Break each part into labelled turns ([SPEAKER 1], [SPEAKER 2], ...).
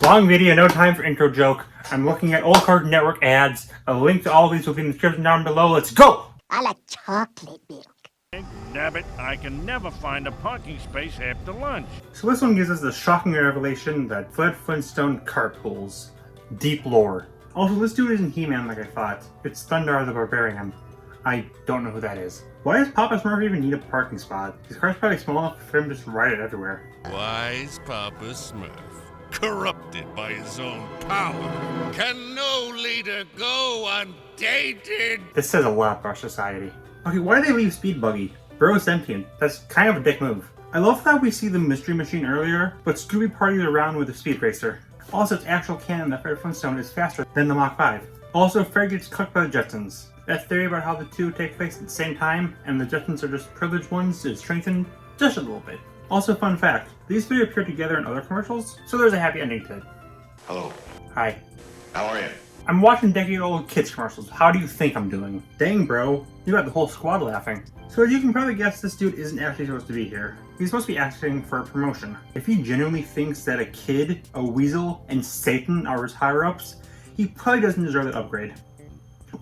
[SPEAKER 1] Long video, no time for intro joke. I'm looking at old Cartoon Network ads. A link to all these will be in the description down below. Let's go!
[SPEAKER 2] I like chocolate milk.
[SPEAKER 3] Dammit, I can never find a parking space after lunch.
[SPEAKER 1] So this one gives us the shocking revelation that Fred Flintstone carpools. Deep lore. Also, this dude isn't He-Man like I thought. It's Thundar the Barbarian. I don't know who that is. Why does Papa Smurf even need a parking spot? His car's probably small enough for him to just ride it everywhere.
[SPEAKER 4] Wise Papa Smurf, corrupted by his own power, can no leader go undated?
[SPEAKER 1] This says a lot about our society. Okay, why do they leave Speed Buggy? Bro's sentient. That's kind of a dick move. I love that we see the Mystery Machine earlier, but Scooby parties around with the Speed Racer. Also, it's actual canon that Fred Flintstone is faster than the Mach 5. Also, Fred gets cooked by the Jetsons. That theory about how the two take place at the same time, and the Jetsons are just privileged ones, is strengthened just a little bit. Also, fun fact, these three appear together in other commercials, so there's a happy ending to it.
[SPEAKER 5] Hello.
[SPEAKER 1] Hi.
[SPEAKER 5] How are you?
[SPEAKER 1] I'm watching decade-old kids commercials. How do you think I'm doing? Dang, bro. You got the whole squad laughing. So as you can probably guess, this dude isn't actually supposed to be here. He's supposed to be asking for a promotion. If he genuinely thinks that a kid, a weasel, and Satan are his higher-ups, he probably doesn't deserve that upgrade.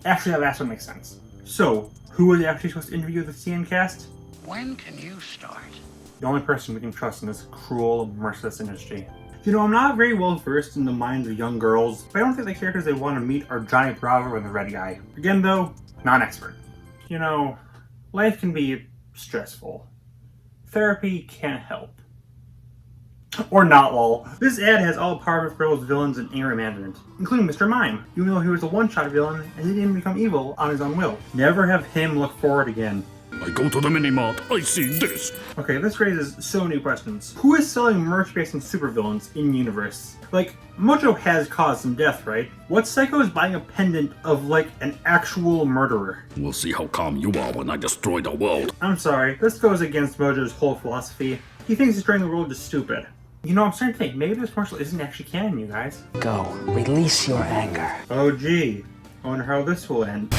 [SPEAKER 1] Actually, that last one makes sense. So, who was actually supposed to interview the CN cast?
[SPEAKER 2] When can you start?
[SPEAKER 1] The only person we can trust in this cruel, merciless industry. You know, I'm not very well versed in the minds of young girls, but I don't think the characters they want to meet are Johnny Bravo and the Red Guy. Again though, non-expert. You know, life can be stressful. Therapy can't help. Or not, lol. This ad has all Powerpuff Girls villains in anger management, including Mr. Mime, even though he was a one-shot villain and he didn't become evil on his own will. Never have him look forward again.
[SPEAKER 6] I go to the mini-mart, I see this.
[SPEAKER 1] Okay, this raises so many questions. Who is selling merch based on supervillains in-universe? Like, Mojo has caused some death, right? What psycho is buying a pendant of, like, an actual murderer?
[SPEAKER 6] We'll see how calm you are when I destroy the world.
[SPEAKER 1] I'm sorry, this goes against Mojo's whole philosophy. He thinks destroying the world is stupid. You know, I'm starting to think, maybe this commercial isn't actually canon, you guys.
[SPEAKER 7] Go. Release your anger.
[SPEAKER 1] Oh gee. I wonder how this will end.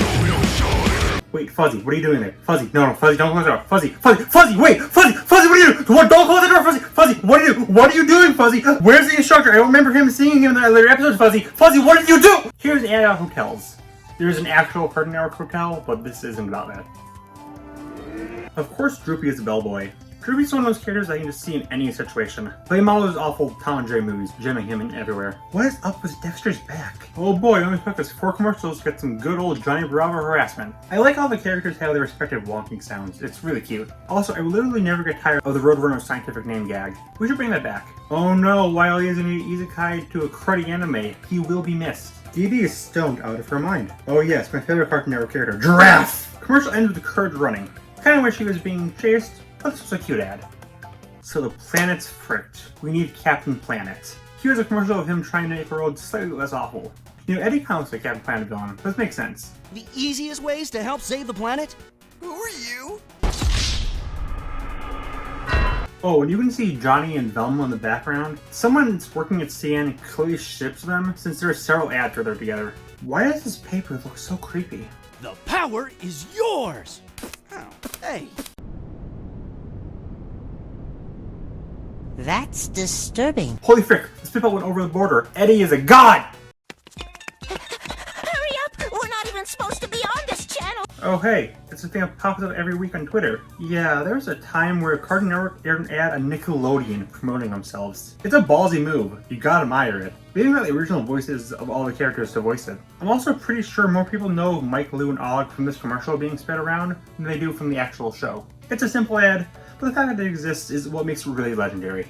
[SPEAKER 1] Wait, Fuzzy, what are you doing there? Fuzzy, no, Fuzzy, don't close the door. Fuzzy, wait! Fuzzy, what are you doing? Don't close the door, Fuzzy, what are you doing, Fuzzy? Where's the instructor? I don't remember him seeing him in the later episodes, Fuzzy, what did you do? Here's an ad out hotels. There's an actual Cartoon Network hotel, but this isn't about that. Of course, Droopy is the bellboy. Droopy's one of those characters I can just see in any situation. Play him all those awful Tom and Jerry movies, jamming him in everywhere. What is up with Dexter's back? Oh boy, I only took us 4 commercials to get some good old Johnny Bravo harassment. I like how the characters have their respective wonking sounds. It's really cute. Also, I literally never get tired of the Roadrunner scientific name gag. We should bring that back. Oh no, while he is an isekai to a cruddy anime, he will be missed. Dee Dee is stoned out of her mind. Oh yes, my favorite Cartoon Network character, Giraffe! Commercial ends with the Kurd running. Kinda wish he was being chased. This was a cute ad. So the planet's fricked. We need Captain Planet. Here's a commercial of him trying to make the world slightly less awful. You know, Eddie counts like Captain Planet villain. This makes sense.
[SPEAKER 7] The easiest ways to help save the planet?
[SPEAKER 4] Who are you?
[SPEAKER 1] Oh, and you can see Johnny and Velma in the background. Someone's working at CN clearly ships them since there are several ads where they're together. Why does this paper look so creepy?
[SPEAKER 7] The power is yours! Oh, hey.
[SPEAKER 2] That's disturbing.
[SPEAKER 1] Holy frick, this people went over the border. Eddie is a god!
[SPEAKER 2] Hurry up! We're not even supposed to be on this channel!
[SPEAKER 1] Oh hey, it's a thing that pops up every week on Twitter. Yeah, there was a time where Cartoon Network aired an ad on Nickelodeon promoting themselves. It's a ballsy move, you gotta admire it. They even got the original voices of all the characters to voice it. I'm also pretty sure more people know Mike, Lou, and Og from this commercial being spread around than they do from the actual show. It's a simple ad, but the fact that it exists is what makes it really legendary.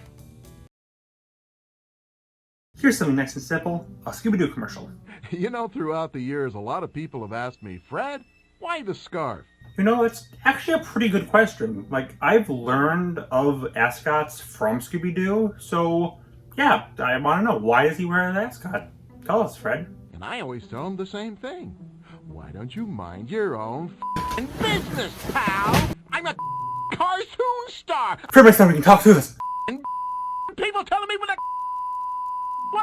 [SPEAKER 1] Here's something nice and simple, a Scooby-Doo commercial.
[SPEAKER 8] You know, throughout the years, a lot of people have asked me, Fred, why the scarf?
[SPEAKER 1] You know, it's actually a pretty good question. Like, I've learned of ascots from Scooby-Doo, so yeah, I want to know, why does he wear an ascot? Tell us, Fred.
[SPEAKER 8] And I always tell them the same thing. Why don't you mind your own f***ing business, pal? I'm a cartoon star.
[SPEAKER 1] Fred, my son, we can talk through this.
[SPEAKER 8] And people telling me what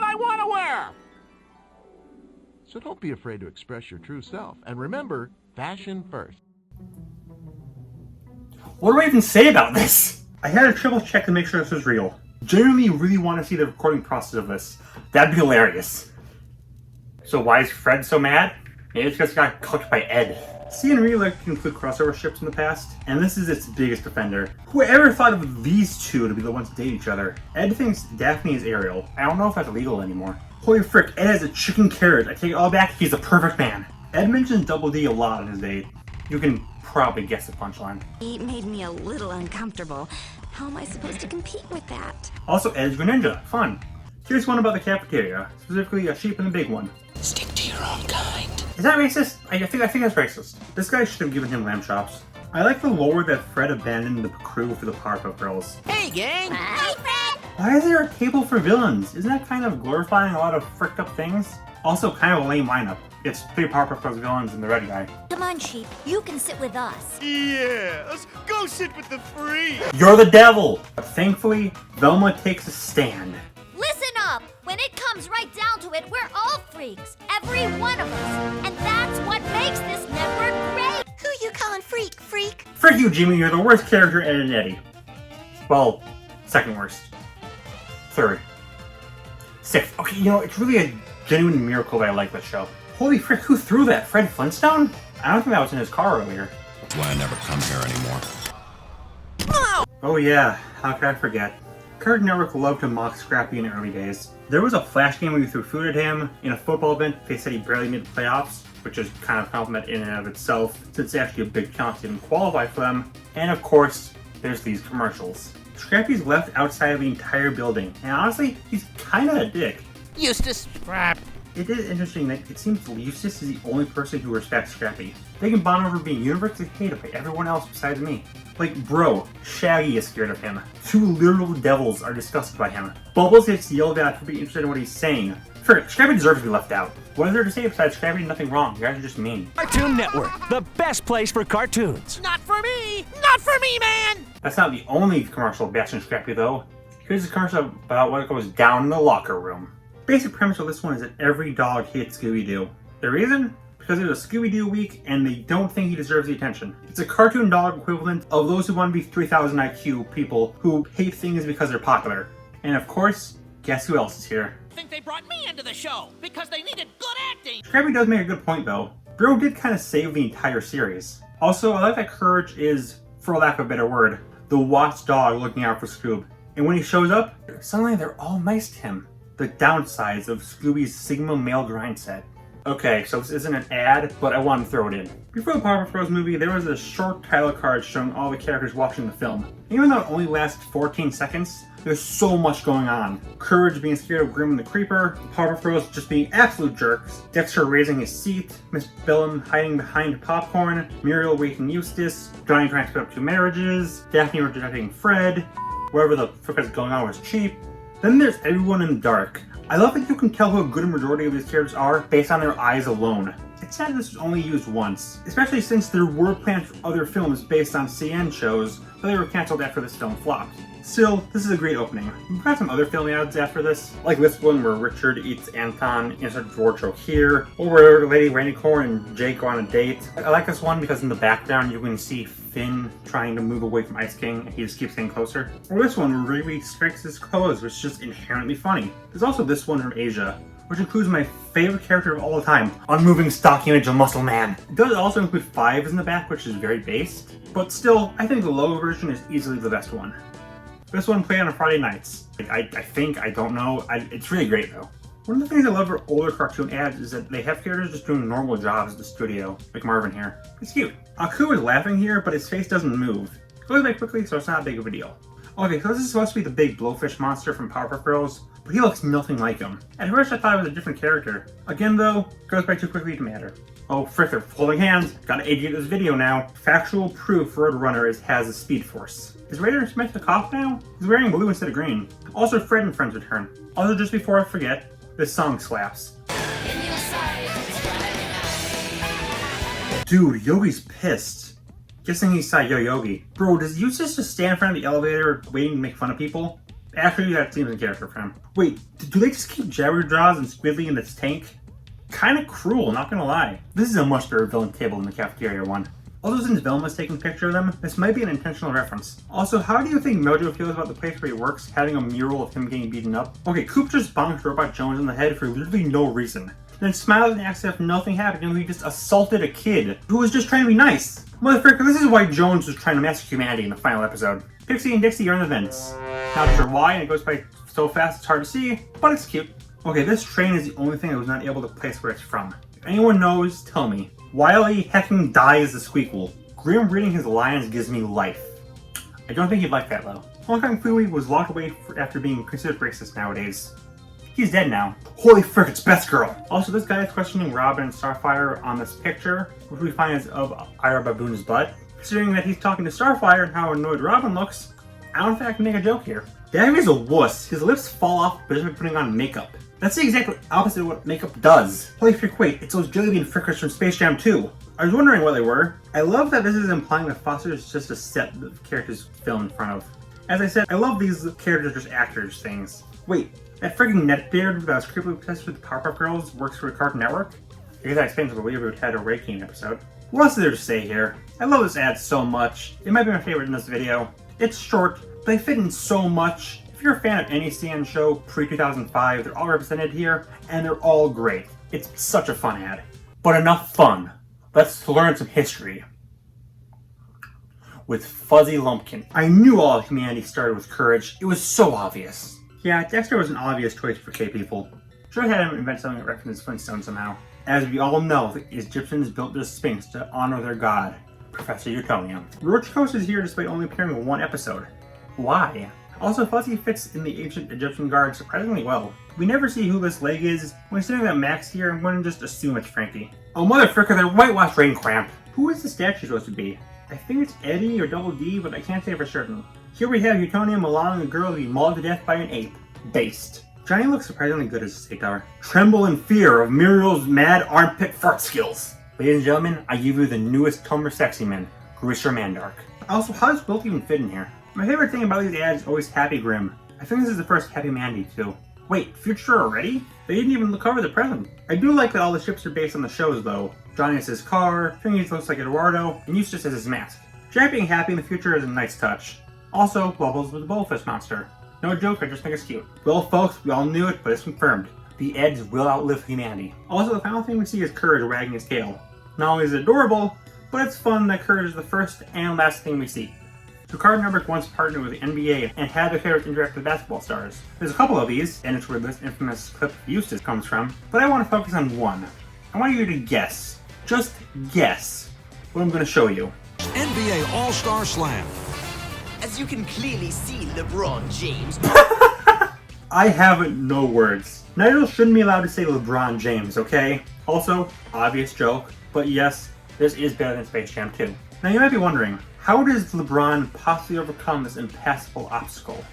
[SPEAKER 8] I want to wear. So don't be afraid to express your true self. And remember, fashion first.
[SPEAKER 1] What do I even say about this? I had to triple check to make sure this was real. Genuinely really want to see the recording process of this. That'd be hilarious. So why is Fred so mad? Maybe it's because he got cooked by Ed. C and really like to include crossover ships in the past, and this is its biggest offender. Whoever thought of these two to be the ones to date each other? Ed thinks Daphne is Ariel. I don't know if that's illegal anymore. Holy frick, Ed has a chicken carrot. I take it all back, he's the perfect man. Ed mentions Double D a lot on his date. You can probably guess the punchline.
[SPEAKER 5] He made me a little uncomfortable. How am I supposed to compete with that?
[SPEAKER 1] Also, Ed's Greninja. Fun. Here's one about the cafeteria, specifically a sheep and a big one.
[SPEAKER 7] Stick to your own kind.
[SPEAKER 1] Is that racist? I think that's racist. This guy should have given him lamb chops. I like the lore that Fred abandoned the crew for the Powerpuff Girls.
[SPEAKER 7] Hey, gang!
[SPEAKER 2] Hi, Fred!
[SPEAKER 1] Why is there a table for villains? Isn't that kind of glorifying a lot of fricked up things? Also, kind of a lame lineup. It's 3 Powerpuff Girls villains and the red guy.
[SPEAKER 2] Come on, Sheep. You can sit with us.
[SPEAKER 7] Yeah, let's go sit with the free.
[SPEAKER 1] You're the devil! But thankfully, Velma takes a stand.
[SPEAKER 2] Listen up! When it comes right down to it, we're all freaks. Every one of us. And that's what makes this network great.
[SPEAKER 5] Who you calling freak, freak?
[SPEAKER 1] Frick you, Jimmy, you're the worst character in Ed and Eddie. Well, second worst. Third. Sixth. Okay, you know, it's really a genuine miracle that I like this show. Holy frick, who threw that? Fred Flintstone? I don't think that was in his car earlier.
[SPEAKER 4] That's why I never come here anymore.
[SPEAKER 1] Oh yeah, how could I forget? Cartoon Network loved to mock Scrappy in the early days. There was a Flash game where you threw food at him. In a football event, they said he barely made the playoffs, which is kind of a compliment in and of itself, since it's actually a big challenge to even qualify for them. And of course, there's these commercials. Scrappy's left outside of the entire building, and honestly, he's kinda a dick.
[SPEAKER 7] Eustace. Crap.
[SPEAKER 1] It is interesting that it seems Eustace is the only person who respects Scrappy. They can bond over being universally hated by everyone else besides me. Like, bro, Shaggy is scared of him. 2 literal devils are disgusted by him. Bubbles gets yelled at for being interested in what he's saying. Frick, Scrappy deserves to be left out. What is there to say besides Scrappy did nothing wrong? You guys are just mean.
[SPEAKER 7] Cartoon Network, the best place for cartoons. Not for me! Not for me, man!
[SPEAKER 1] That's not the only commercial bashing Scrappy, though. Here's a commercial about what goes down in the locker room. Basic premise of this one is that every dog hates Scooby-Doo. The reason? Because it's a Scooby-Doo week and they don't think he deserves the attention. It's a cartoon dog equivalent of those who want to be 3,000 IQ people who hate things because they're popular. And of course, guess who else is here?
[SPEAKER 7] I think they brought me into the show because they needed good acting.
[SPEAKER 1] Scrappy does make a good point though. Bro did kind of save the entire series. Also, I like that Courage is, for lack of a better word, the watchdog looking out for Scoob. And when he shows up, suddenly they're all nice to him. The downsides of Scooby's Sigma male grind set. Okay, so this isn't an ad, but I want to throw it in. Before the Powerpuff Girls movie, there was a short title card showing all the characters watching the film. Even though it only lasts 14 seconds, there's so much going on. Courage being scared of Grim and the Creeper, the Powerpuff Girls just being absolute jerks, Dexter raising his seat, Miss Bellum hiding behind popcorn, Muriel waking Eustace, Johnny trying to split up 2 marriages, Daphne rejecting Fred, whatever the frick is going on was cheap. Then there's everyone in the dark. I love that you can tell who a good majority of these characters are based on their eyes alone. It's sad this was only used once, especially since there were plans for other films based on CN shows, but they were cancelled after this film flopped. Still, this is a great opening. We've got some other film ads after this, like this one where Richard eats Anton, insert wardrobe here, or where Lady Rainicorn and Jake go on a date. I like this one because in the background you can see Finn trying to move away from Ice King and he just keeps getting closer. Or this one where Riri strikes his clothes, which is just inherently funny. There's also this one from Asia, which includes my favorite character of all the time, unmoving stock image of Muscle Man. It does also include Fives in the back, which is very based, but still, I think the low version is easily the best one. This one played on Friday nights. I don't know. It's really great though. One of the things I love for older cartoon ads is that they have characters just doing normal jobs at the studio, like Marvin here. It's cute. Aku is laughing here, but his face doesn't move. It goes by quickly, so it's not big of a deal. Okay, so this is supposed to be the big blowfish monster from Powerpuff Girls, but he looks nothing like him. At first I thought it was a different character. Again though, it goes by too quickly to matter. Oh frick, they're holding hands. Gotta edit this video now. Factual proof Roadrunner has a speed force. Is Raider Smith the cop now? He's wearing blue instead of green. Also, Fred and Friends return. Also, just before I forget, this song slaps. Dude, Yogi's pissed. Guessing he saw Yo Yogi. Bro, does Eustace just stand in front of the elevator waiting to make fun of people? Actually, that seems in character for him. Wait, do they just keep Jabberjaws and Squidly in this tank? Kinda cruel, not gonna lie. This is a much better villain table than the cafeteria one. Also, since Velma's taking a picture of them, this might be an intentional reference. Also, how do you think Mojo feels about the place where he works having a mural of him getting beaten up? Okay, Coop just bonks Robot Jones in the head for literally no reason. Then smiles and acts as if nothing happened and he just assaulted a kid who was just trying to be nice. Motherfucker, this is why Jones was trying to massacre humanity in the final episode. Pixie and Dixie are in the vents. Not sure why, and it goes by so fast it's hard to see, but it's cute. Okay, this train is the only thing I was not able to place where it's from. If anyone knows, tell me. Wiley hecking dies the Squeakquel. Grim reading his lines gives me life. I don't think he'd like that though. Hong Kong Phooey was locked away after being considered racist nowadays. He's dead now. Holy frick, it's Best Girl! Also, this guy is questioning Robin and Starfire on this picture, which we find is of Ira Baboon's butt. Considering that he's talking to Starfire and how annoyed Robin looks, I don't think I can make a joke here. Davy is a wuss. His lips fall off just by putting on makeup. That's the exact opposite of what makeup does. Holy frick, wait, it's those jellybean frickers from Space Jam 2. I was wondering what they were. I love that this is implying that Foster is just a set the characters film in front of. As I said, I love these characters just actors things. Wait, that frigging Netbeard that was creepily obsessed with the Powerpuff Girls works for the Cartoon Network? I guess that explains why we had a Reiki episode. What else is there to say here? I love this ad so much. It might be my favorite in this video. It's short, but they fit in so much. If you're a fan of any CN show pre-2005, they're all represented here, and they're all great. It's such a fun ad. But enough fun. Let's learn some history. With Fuzzy Lumpkin. I knew all of humanity started with courage. It was so obvious. Yeah, Dexter was an obvious choice for K-people. Should have had him invent something that references Flintstones somehow. As we all know, the Egyptians built this Sphinx to honor their god, Professor Utonium. Roach Coast is here despite only appearing in one episode. Why? Also, Fuzzy fits in the ancient Egyptian guard surprisingly well. We never see who this leg is. When considering that Max here, I'm going to just assume it's Frankie. Oh motherfucker, they're whitewashed Rain Cramp. Who is the statue supposed to be? I think it's Eddie or Double D, but I can't say for certain. Here we have Utonium allowing a girl to be mauled to death by an ape. Based. Johnny looks surprisingly good as a state tower. Tremble in fear of Muriel's mad armpit fart skills. Ladies and gentlemen, I give you the newest Tumblr sexy man, Grisher Mandark. Also, how does Wilt even fit in here? My favorite thing about these ads is always Happy Grim. I think this is the first Happy Mandy too. Wait, future already? They didn't even cover the present. I do like that all the ships are based on the shows though. Johnny has his car, Thingy looks like Eduardo, and Eustace has his mask. Jack being happy in the future is a nice touch. Also, Bubbles was the Bullfish monster. No joke, I just think it's cute. Well folks, we all knew it, but it's confirmed. The Eds will outlive humanity. Also, the final thing we see is Courage wagging his tail. Not only is it adorable, but it's fun that Courage is the first and last thing we see. So Cartoon Network once partnered with the NBA and had their characters interact with basketball stars. There's a couple of these, and it's where this infamous clip of Eustace comes from, but I want to focus on one. I want you to guess, just guess, what I'm going to show you.
[SPEAKER 9] NBA All-Star Slam.
[SPEAKER 10] As you can clearly see, LeBron James.
[SPEAKER 1] I have no words. Nigel shouldn't be allowed to say LeBron James, okay? Also, obvious joke, but yes, this is better than Space Jam 2. Now you might be wondering, how does LeBron possibly overcome this impassable obstacle?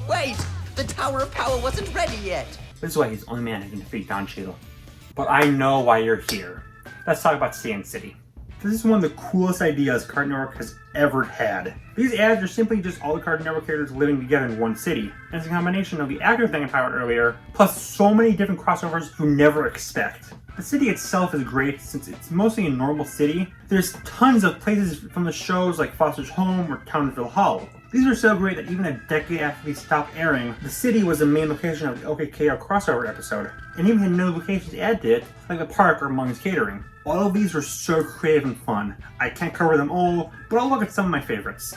[SPEAKER 10] Wait! The Tower of Power wasn't ready yet!
[SPEAKER 1] This is why he's the only man who can defeat Don Cheadle. But I know why you're here. Let's talk about Sand City. This is one of the coolest ideas Cartoon Network has ever had. These ads are simply just all the Cartoon Network characters living together in one city. And it's a combination of the actor thing I talked about earlier, plus so many different crossovers you never expect. The city itself is great since it's mostly a normal city. There's tons of places from the shows like Foster's Home or Townsville Hall. These are so great that even a decade after these stopped airing, the city was the main location of the OKKO crossover episode, and even had new locations to add to it, like the park or Mung's Catering. All of these were so creative and fun. I can't cover them all, but I'll look at some of my favorites.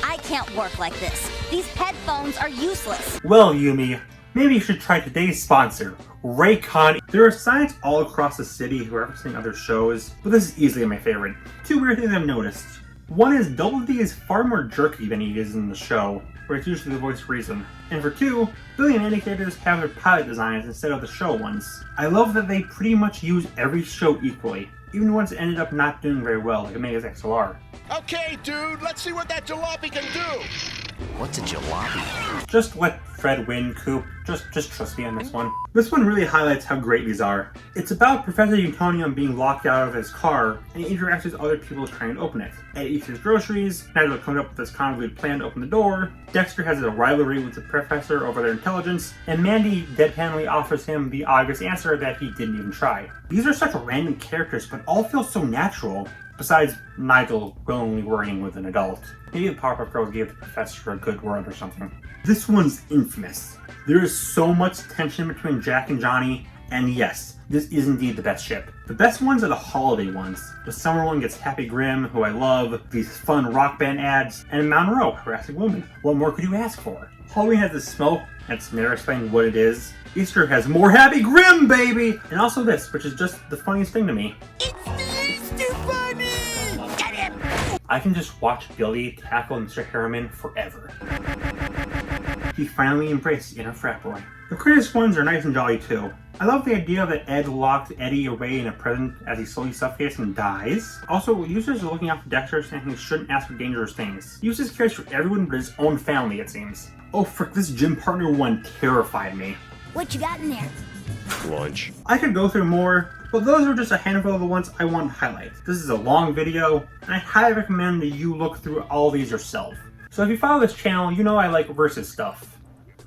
[SPEAKER 2] I can't work like this. These headphones are useless.
[SPEAKER 1] Well, Yumi, maybe you should try today's sponsor, Raycon. There are signs all across the city who are referencing other shows, but this is easily my favorite. Two weird things I've noticed. One is Double D is far more jerky than he is in the show, where it's usually the voice Reason. And for two, Billy and Andy characters have their pilot designs instead of the show ones. I love that they pretty much use every show equally, even ones that ended up not doing very well, like Omega's XLR.
[SPEAKER 9] Okay, dude, let's see what that jalopy can do.
[SPEAKER 10] What's a jalopy?
[SPEAKER 1] Just let Fred win, Coop. Just trust me on this one. This one really highlights how great these are. It's about Professor Utonium being locked out of his car, and he interacts with other people trying to open it. At each of his groceries, Nigel comes up with this convoluted plan to open the door, Dexter has a rivalry with the professor over their intelligence, and Mandy deadpanly offers him the obvious answer that he didn't even try. These are such random characters, but all feel so natural. Besides Nigel willingly working with an adult. Maybe the Powerpuff Girls gave the professor a good word or something. This one's infamous. There is so much tension between Jack and Johnny, and yes, this is indeed the best ship. The best ones are the holiday ones. The summer one gets Happy Grim, who I love, these fun rock band ads, and Monroe, harassing women. What more could you ask for? Halloween has the smoke, that's never explained what it is. Easter has more Happy Grim, baby! And also this, which is just the funniest thing to me.
[SPEAKER 10] It's the Easter Bunny! Get him!
[SPEAKER 1] I can just watch Billy tackle Mr. Harriman forever. He finally embraced the inner frat boy. The greatest ones are nice and jolly too. I love the idea that Ed locked Eddie away in a prison as he slowly suffocates and dies. Also, users are looking out for Dexter, saying he shouldn't ask for dangerous things. Users cares for everyone but his own family, it seems. Oh frick, this gym partner one terrified me.
[SPEAKER 2] What you got in there?
[SPEAKER 6] Lunch.
[SPEAKER 1] I could go through more, but those are just a handful of the ones I want to highlight. This is a long video, and I highly recommend that you look through all these yourself. So if you follow this channel, you know I like versus stuff.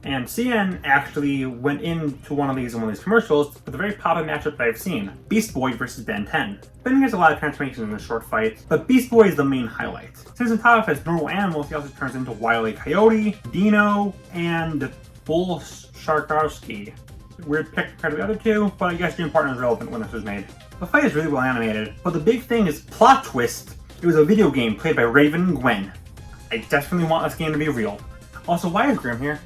[SPEAKER 1] And CN actually went into one of these in one of these commercials with a very popular matchup that I've seen. Beast Boy versus Ben 10. Ben has a lot of transformations in this short fight, but Beast Boy is the main highlight. Since Natalia has normal animals, he also turns into Wile E. Coyote, Dino, and Bull Sharkowski. Weird pick compared to the other two, but I guess Gym Partner is relevant when this was made. The fight is really well animated, but the big thing is plot twist. It was a video game played by Raven and Gwen. I definitely want this game to be real. Also, why is Grim here?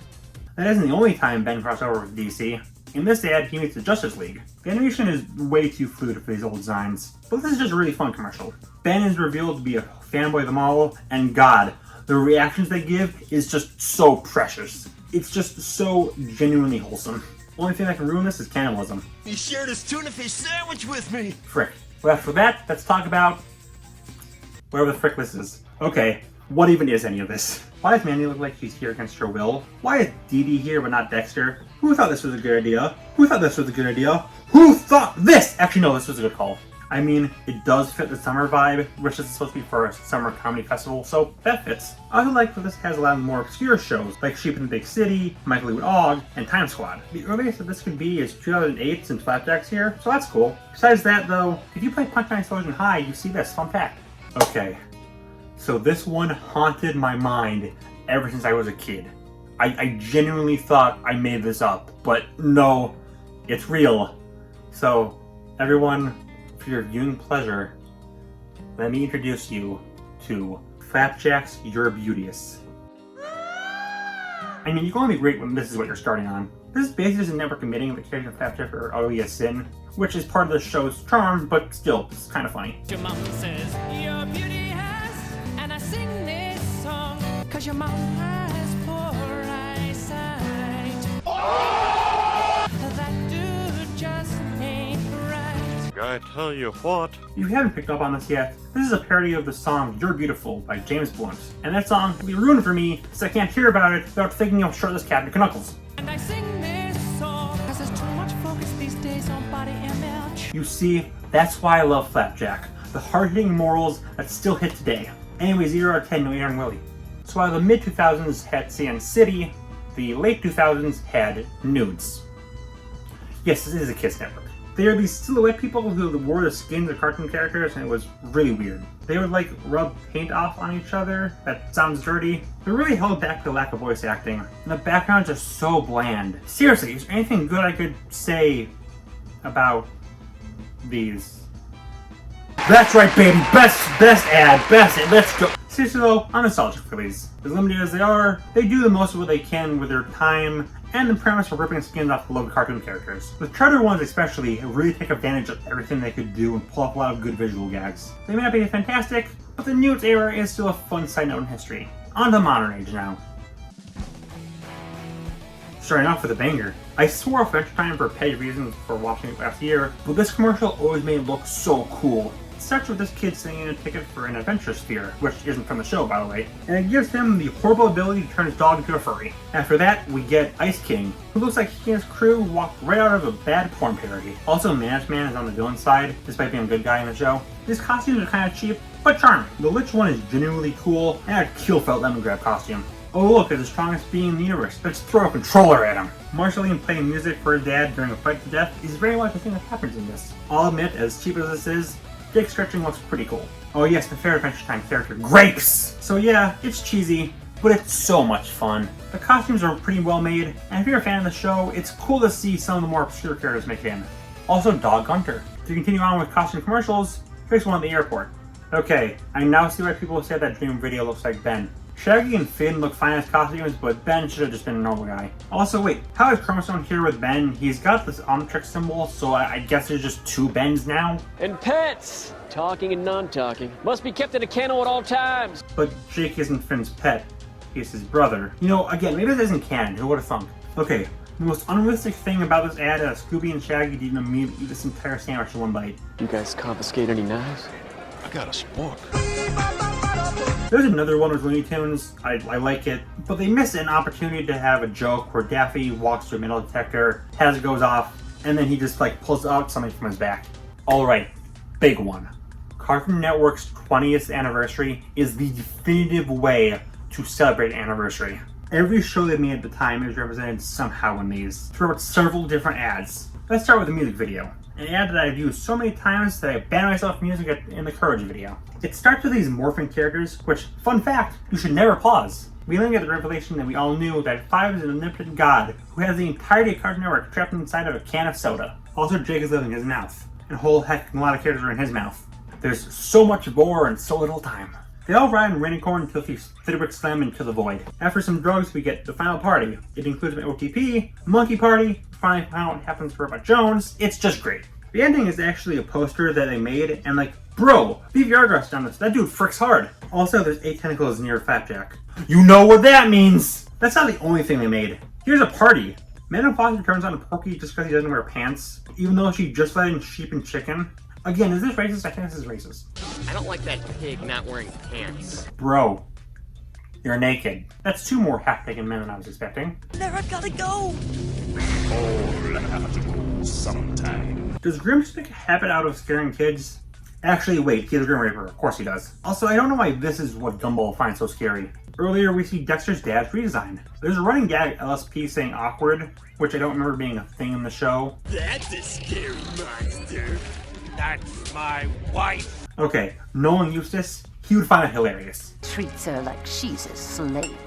[SPEAKER 1] That isn't the only time Ben crossed over with DC. In this ad, he meets the Justice League. The animation is way too fluid for these old designs, but this is just a really fun commercial. Ben is revealed to be a fanboy of them all, and God, the reactions they give is just so precious. It's just so genuinely wholesome. Only thing that can ruin this is cannibalism.
[SPEAKER 10] He shared his tuna fish sandwich with me!
[SPEAKER 1] Frick. Well, after that, let's talk about whatever the frick this is. Okay, what even is any of this? Why does Mandy look like she's here against her will? Why is Dee Dee here but not Dexter? Who thought this was a good idea? Who thought this was a good idea? Who thought this? Actually, no, this was a good call. I mean, it does fit the summer vibe, which is supposed to be for a summer comedy festival, so that fits. I also like that this has a lot more obscure shows, like Sheep in the Big City, Michael Lee with Og, and Time Squad. The earliest that this could be is 2008 since Flapjack's here, so that's cool. Besides that though, if you play Punch-Line Explosion High, you see this, fun fact. Okay, so this one haunted my mind ever since I was a kid. I genuinely thought I made this up, but no, it's real. So, everyone, for your viewing pleasure, let me introduce you to Flapjack's You're Beauteous. I mean, you can only be great when this is what you're starting on. This is basically just never committing the character of Flapjack or utterly a sin, which is part of the show's charm, but still, it's kind of funny.
[SPEAKER 11] Your mom says you're beauteous, and I sing this song, cause your mom has poor eyesight. Oh! That dude just ain't right.
[SPEAKER 3] I tell you what.
[SPEAKER 1] If you haven't picked up on this yet, this is a parody of the song You're Beautiful by James Blunt. And that song will be ruined for me, because I can't hear about it without thinking of shirtless Captain Knuckles.
[SPEAKER 11] And I sing this song, cause there's too much focus these days on body image.
[SPEAKER 1] You see, that's why I love Flapjack. The hard-hitting morals that still hit today. Anyway, 0 out of 10, no Young Willie. So while the mid-2000s had Sand City, the late 2000s had nudes. Yes, this is a kids network. They are these silhouette people who wore the skins of cartoon characters, and it was really weird. They would like rub paint off on each other. That sounds dirty. They're really held back by the lack of voice acting, and the backgrounds are so bland. Seriously, is there anything good I could say about these? That's right, baby. Best ad. Let's go. Seriously though, I'm nostalgic for these. As limited as they are, they do the most of what they can with their time and the premise for ripping skins off beloved cartoon characters. The Treader ones especially really take advantage of everything they could do and pull up a lot of good visual gags. They may not be fantastic, but the Newt era is still a fun side note in history. On to modern age now. Starting off with a banger. I swore off extra time for petty reasons for watching it last year, but this commercial always made it look so cool. It starts with this kid singing a ticket for an adventure sphere, which isn't from the show by the way, and it gives him the horrible ability to turn his dog into a furry. After that, we get Ice King, who looks like he and his crew walked right out of a bad porn parody. Also, Managed Man is on the villain side, despite being a good guy in the show. His costumes are kind of cheap, but charming. The Lich one is genuinely cool, and a Keelfelt Lemon Grab costume. Oh look, it's the strongest being in the universe. Let's throw a controller at him. Marceline playing music for her dad during a fight to death is very much a thing that happens in this. I'll admit, as cheap as this is, Jake's stretching looks pretty cool. Oh yes, the Fair Adventure Time character, Grapes! So yeah, it's cheesy, but it's so much fun. The costumes are pretty well made, and if you're a fan of the show, it's cool to see some of the more obscure characters make it in. Also, Dog Gunter. To continue on with costume commercials, here's one at the airport. Okay, I now see why people say that Dream Video looks like Ben. Shaggy and Finn look fine as costumes, but Ben should have just been a normal guy. Also, wait, how is Chromosome here with Ben? He's got this Omnitrix symbol, so I guess there's just 2 Bens now?
[SPEAKER 12] And pets! Talking and non-talking. Must be kept in a kennel at all times.
[SPEAKER 1] But Jake isn't Finn's pet. He's his brother. You know, again, maybe this isn't canon. Who would have thunk? Okay, the most unrealistic thing about this ad is Scooby and Shaggy didn't immediately eat this entire sandwich in one bite.
[SPEAKER 12] You guys confiscate any knives?
[SPEAKER 9] I got a spork.
[SPEAKER 1] There's another one with Looney Tunes. I like it, but they miss an opportunity to have a joke where Daffy walks through a metal detector, Taz goes off, and then he just like pulls out something from his back. Alright, big one. Cartoon Network's 20th anniversary is the definitive way to celebrate an anniversary. Every show they made at the time is represented somehow in these, throughout several different ads. Let's start with the music video. An ad that I've used so many times that I banned myself from using it in the Courage video. It starts with these morphing characters, which, fun fact, you should never pause. We then get the revelation that we all knew that Five is an omnipotent god who has the entirety of Cartoon Network trapped inside of a can of soda. Also, Jake is living in his mouth. And a whole heck of a lot of characters are in his mouth. There's so much gore and so little time. They all ride in Rainicorn until they Thiddrick slam into the void. After some drugs, we get the final party. It includes an OTP, monkey party, finally find out what happens to Robot Jones. It's just great. The ending is actually a poster that they made, and like, bro, leave Yargos done this. That dude fricks hard. Also, there's 8 tentacles near Fatjack. You know what that means! That's not the only thing they made. Here's a party. Madam Foster turns on Porky just because he doesn't wear pants, even though she just let in sheep and chicken. Again, is this racist? I think this is racist.
[SPEAKER 12] I don't like that pig not wearing pants.
[SPEAKER 1] Bro, you're naked. That's 2 more half-naked men than I was expecting.
[SPEAKER 10] Never gotta go!
[SPEAKER 6] All have to go sometime.
[SPEAKER 1] Does Grimms make a habit out of scaring kids? Actually, wait, he's a Grim Reaper. Of course he does. Also, I don't know why this is what Gumball finds so scary. Earlier, we see Dexter's dad's redesign. There's a running gag LSP saying awkward, which I don't remember being a thing in the show.
[SPEAKER 10] That's a scary monster.
[SPEAKER 3] That's my wife.
[SPEAKER 1] Okay, knowing Eustace, he would find it hilarious.
[SPEAKER 13] Treats her like she's a slave.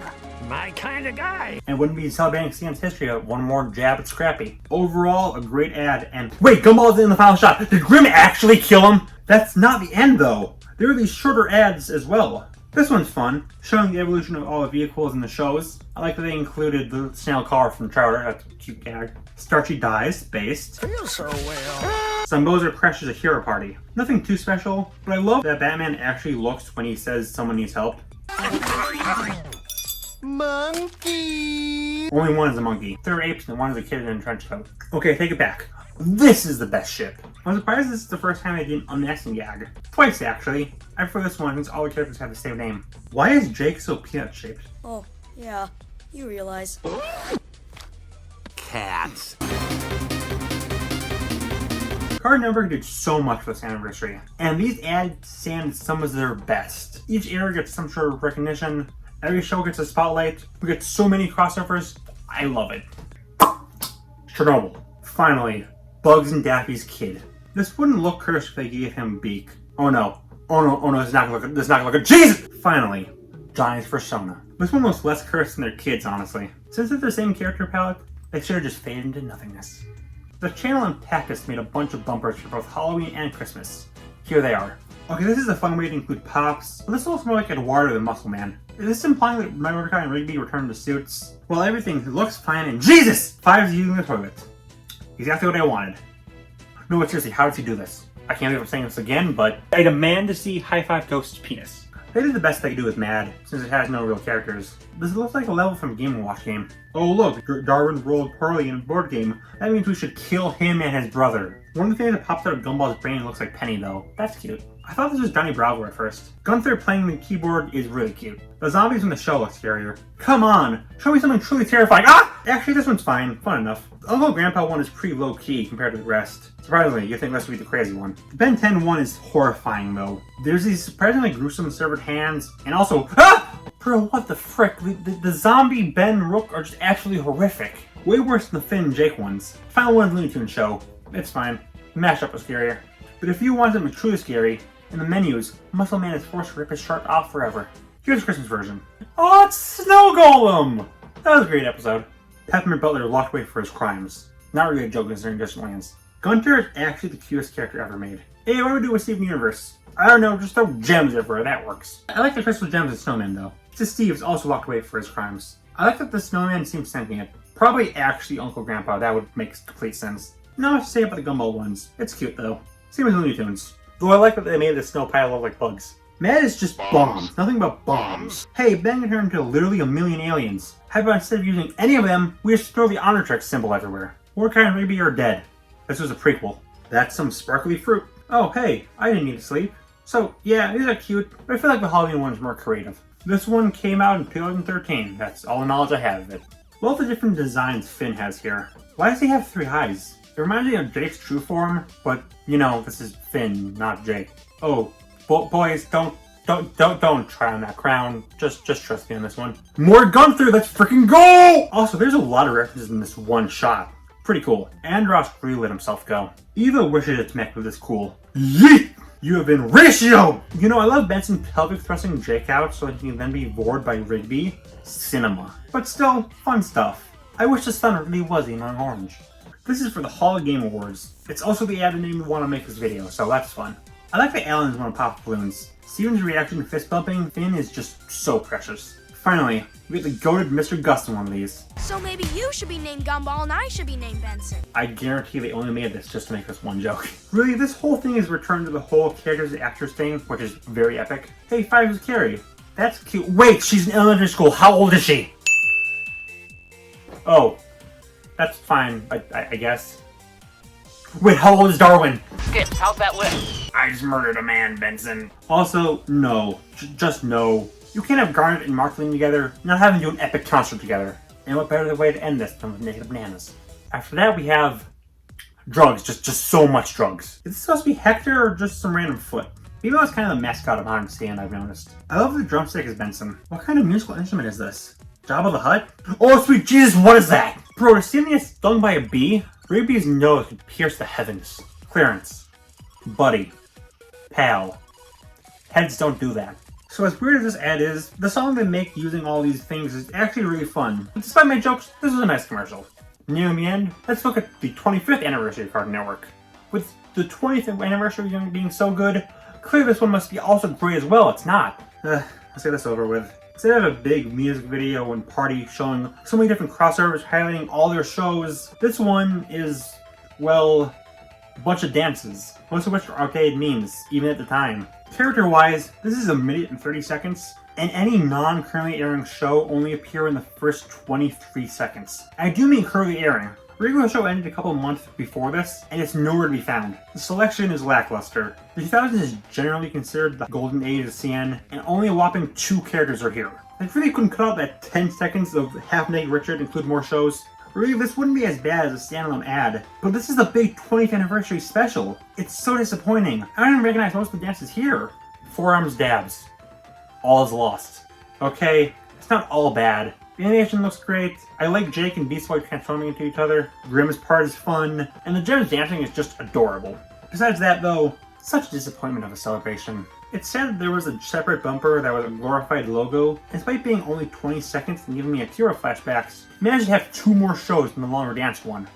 [SPEAKER 3] My kind of guy.
[SPEAKER 1] And wouldn't be celebrating Stan's history of one more jab at Scrappy. Overall, a great ad, and wait, Gumball's in the final shot. Did Grim actually kill him? That's not the end though. There are these shorter ads as well. This one's fun, showing the evolution of all the vehicles in the shows. I like that they included the snail car from Chowder, that's a cute gag. Starchy dies, based.
[SPEAKER 3] Feels so well.
[SPEAKER 1] Zumbozer crashes a hero party. Nothing too special, but I love that Batman actually looks when he says someone needs help.
[SPEAKER 10] Monkey!
[SPEAKER 1] Only one is a monkey. 3 are apes and one is a kid in a trench coat. Okay, take it back. This is the best ship. I'm surprised this is the first time I did an unmasking gag. Twice, actually. I prefer this one since all the characters have the same name. Why is Jake so peanut-shaped?
[SPEAKER 10] Oh, yeah. You realize.
[SPEAKER 9] Cats.
[SPEAKER 1] Cartoon Network did so much for this anniversary, and these ads stand some of their best. Each era gets some sort of recognition, every show gets a spotlight, we get so many crossovers, I love it. Chernobyl. Finally, Bugs and Daffy's kid. This wouldn't look cursed if they gave him a beak. Oh no. Oh no, oh no, this is not gonna look good. Jesus! Finally, Johnny's persona. This one looks less cursed than their kids, honestly. Since it's the same character palette, they should have just faded into nothingness. The channel and Tactus made a bunch of bumpers for both Halloween and Christmas. Here they are. Okay, this is a fun way to include Pops, but this looks more like Eduardo than Muscle Man. Is this implying that Mordecai and Rigby returned to suits? Well, everything looks fine and Jesus! Five's using the toilet. Exactly what I wanted. No, but seriously, how does he do this? I can't believe I'm saying this again, but I demand to see High Five Ghost's penis. They did the best they could do with Mad, since it has no real characters. This looks like a level from Game & Watch game. Oh look, Darwin rolled Pearly in a board game. That means we should kill him and his brother. One of the things that pops out of Gumball's brain looks like Penny though. That's cute. I thought this was Johnny Bravo at first. Gunther playing the keyboard is really cute. The zombies in the show look scarier. Come on! Show me something truly terrifying! Ah! Actually, this one's fine. Fun enough. The Uncle Grandpa one is pretty low-key compared to the rest. Surprisingly, you'd think this would be the crazy one. The Ben 10 one is horrifying though. There's these surprisingly gruesome severed hands, and also ah! Bro, what the frick? The zombie Ben Rook are just absolutely horrific. Way worse than the Finn and Jake ones. Final one Looney Tunes show. It's fine. Mashup was scarier. But if you want something truly scary, in the menus, Muscle Man is forced to rip his shirt off forever. Here's the Christmas version. Oh, it's Snow Golem! That was a great episode. Peppermint Butler locked away for his crimes. Not really a joke considering Distant Lands. Gunter is actually the cutest character ever made. Hey, what do we do with Steven Universe? I don't know, just throw gems everywhere, that works. I like the crystal gems of Snowman though. Since Steve is also locked away for his crimes. I like that the Snowman seems sentient. Probably actually Uncle Grandpa, that would make complete sense. No much to say about the Gumball ones. It's cute though. Same as the Looney Tunes. Though I like that they made the snow pile look like bugs. Mad is just bombs. Nothing but bombs. Hey, Ben can turn into literally a million aliens. How about instead of using any of them, we just throw the Honor Trick symbol everywhere? Mordecai and Rigby are dead. This was a prequel. That's some sparkly fruit. Oh, hey, I didn't need to sleep. So, yeah, these are cute, but I feel like the Halloween one's more creative. This one came out in 2013. That's all the knowledge I have of it. Love the different designs Finn has here. Why does he have 3 eyes? It reminds me of Jake's true form, but, you know, this is Finn, not Jake. Oh, boys, don't try on that crown. Just trust me on this one. More Gunther, let's freaking go! Also, there's a lot of references in this one shot. Pretty cool. Andros really let himself go. Eva wishes its mech was this cool. Yeet! You have been ratioed! You know, I love Benson pelvic thrusting Jake out so he can then be bored by Rigby. Cinema. But still, fun stuff. I wish the sun really was in orange. This is for the Hall of Game Awards. It's also the ad name we want to make this video, so that's fun. I like the aliens want to pop balloons. Steven's reaction to fist bumping Finn is just so precious. Finally, we get the goated Mr. Gus in one of these.
[SPEAKER 14] So maybe you should be named Gumball and I should be named Benson.
[SPEAKER 1] I guarantee they only made this just to make this one joke. Really, this whole thing is returned to the whole characters and actors thing, which is very epic. Hey, 5 is Carrie. That's cute. Wait, she's in elementary school. How old is she? Oh, that's fine, I guess. Wait, how old is Darwin?
[SPEAKER 10] Skip, how's that whip?
[SPEAKER 1] I just murdered a man, Benson. Also, no. Just no. You can't have Garnet and Marceline together, not having to do an epic concert together. And what better way to end this than with naked bananas? After that, we have drugs. Just so much drugs. Is this supposed to be Hector or just some random foot? Even though it's kind of the mascot of Modern Stand, I've noticed. I love the drumstick as Benson. What kind of musical instrument is this? Jabba the Hutt? Oh, sweet Jesus, what is that? Bro, to see him get stung by a bee? Rigby's nose could pierce the heavens. Clarence. Buddy. Pal. Heads don't do that. So as weird as this ad is, the song they make using all these things is actually really fun. But despite my jokes, this was a nice commercial. Near the end, let's look at the 25th anniversary of Cartoon Network. With the 20th anniversary being so good, clearly this one must be also great as well. It's not. Let's get this over with. Instead of a big music video and party showing so many different crossovers highlighting all their shows, this one is, well, a bunch of dances, most of which are arcade memes, even at the time. Character-wise, this is 1 minute and 30 seconds, and any non-currently airing show only appear in the first 23 seconds. I do mean currently airing. Regular show ended a couple months before this, and it's nowhere to be found. The selection is lackluster. The 2000s is generally considered the golden age of CN, and only a whopping 2 characters are here. I really couldn't cut out that 10 seconds of Half-Naked Richard include more shows. Really, this wouldn't be as bad as a standalone ad, but this is the big 20th anniversary special. It's so disappointing. I don't even recognize most of the dances here. Forearms dabs. All is lost. Okay, it's not all bad. The animation looks great. I like Jake and Beast Boy transforming into each other. Grimm's part is fun, and the Gems dancing is just adorable. Besides that though, such a disappointment of a celebration. It's sad that there was a separate bumper that was a glorified logo. Despite being only 20 seconds and giving me Akira flashbacks, managed to have 2 more shows than the longer dance one.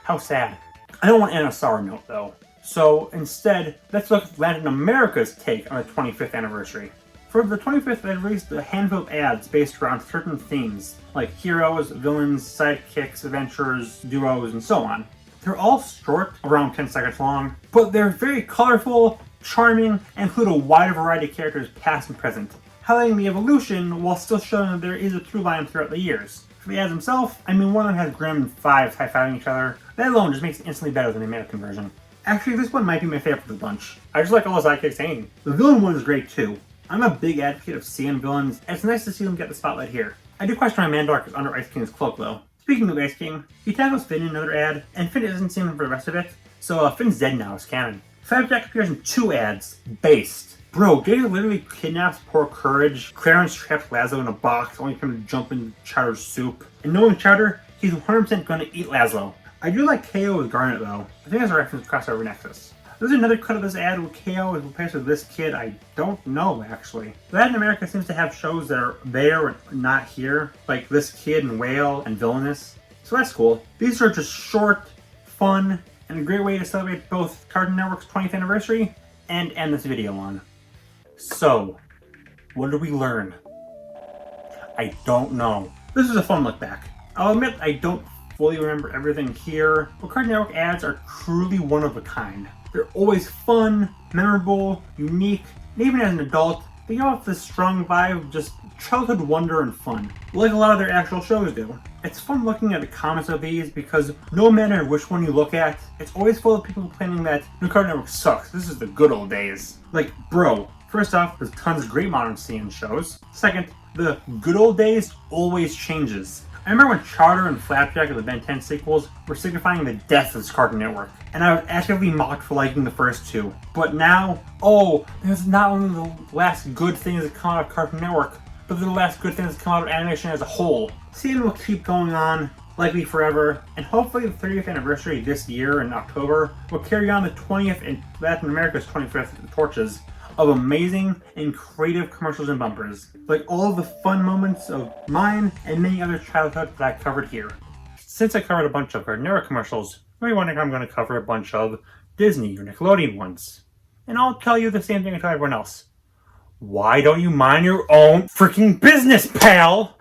[SPEAKER 1] How sad. I don't want to end on a sour note though. So instead, let's look at Latin America's take on the 25th anniversary. For the 25th, they released a handful of ads based around certain themes, like heroes, villains, sidekicks, adventurers, duos, and so on. They're all short, around 10 seconds long, but they're very colorful, charming, and include a wide variety of characters past and present, highlighting the evolution while still showing that there is a through line throughout the years. For the ads themselves, I mean, one of them has Grimm and Fives high-fiving each other. That alone just makes it instantly better than the American version. Actually, this one might be my favorite of the bunch. I just like all the sidekicks hanging. The villain one is great too. I'm a big advocate of CN villains, and it's nice to see them get the spotlight here. I do question why Mandark is under Ice King's cloak though. Speaking of Ice King, he tackles Finn in another ad, and Finn isn't seen for the rest of it, so Finn's dead now as canon. Flapjack appears in 2 ads, based. Bro, Jake literally kidnaps poor Courage. Clarence traps Laszlo in a box, only for him to jump in Chowder's soup. And knowing Chowder, he's 100% gonna eat Laszlo. I do like KO with Garnet though. I think that's a reference to Crossover Nexus. There's another cut of this ad with KO is replaced with this kid. I don't know, actually. Latin America seems to have shows that are there and not here, like This Kid and Whale and Villainous. So that's cool. These are just short, fun, and a great way to celebrate both Cartoon Network's 20th anniversary and end this video on. So, what did we learn? I don't know. This is a fun look back. I'll admit I don't fully remember everything here, but Cartoon Network ads are truly one of a kind. They're always fun, memorable, unique, and even as an adult, they give off this strong vibe of just childhood wonder and fun, like a lot of their actual shows do. It's fun looking at the comments of these because no matter which one you look at, it's always full of people complaining that New Cartoon Network sucks. This is the good old days. Like, bro, first off, there's tons of great modern CN shows. Second, the good old days always changes. I remember when Charter and Flapjack of the Ben 10 sequels were signifying the death of this Cartoon Network, and I was actively mocked for liking the first two. But now, oh, there's not only the last good things that come out of Cartoon Network, but they're the last good things that come out of animation as a whole. CN will keep going on, likely forever, and hopefully the 30th anniversary this year in October will carry on the 20th and Latin America's 25th torches of amazing and creative commercials and bumpers, like all of the fun moments of mine and many other childhood that I covered here. Since I covered a bunch of Cartoon Network commercials, you may be wondering if I'm going to cover a bunch of Disney or Nickelodeon ones. And I'll tell you the same thing I tell everyone else. Why don't you mind your own freaking business, pal?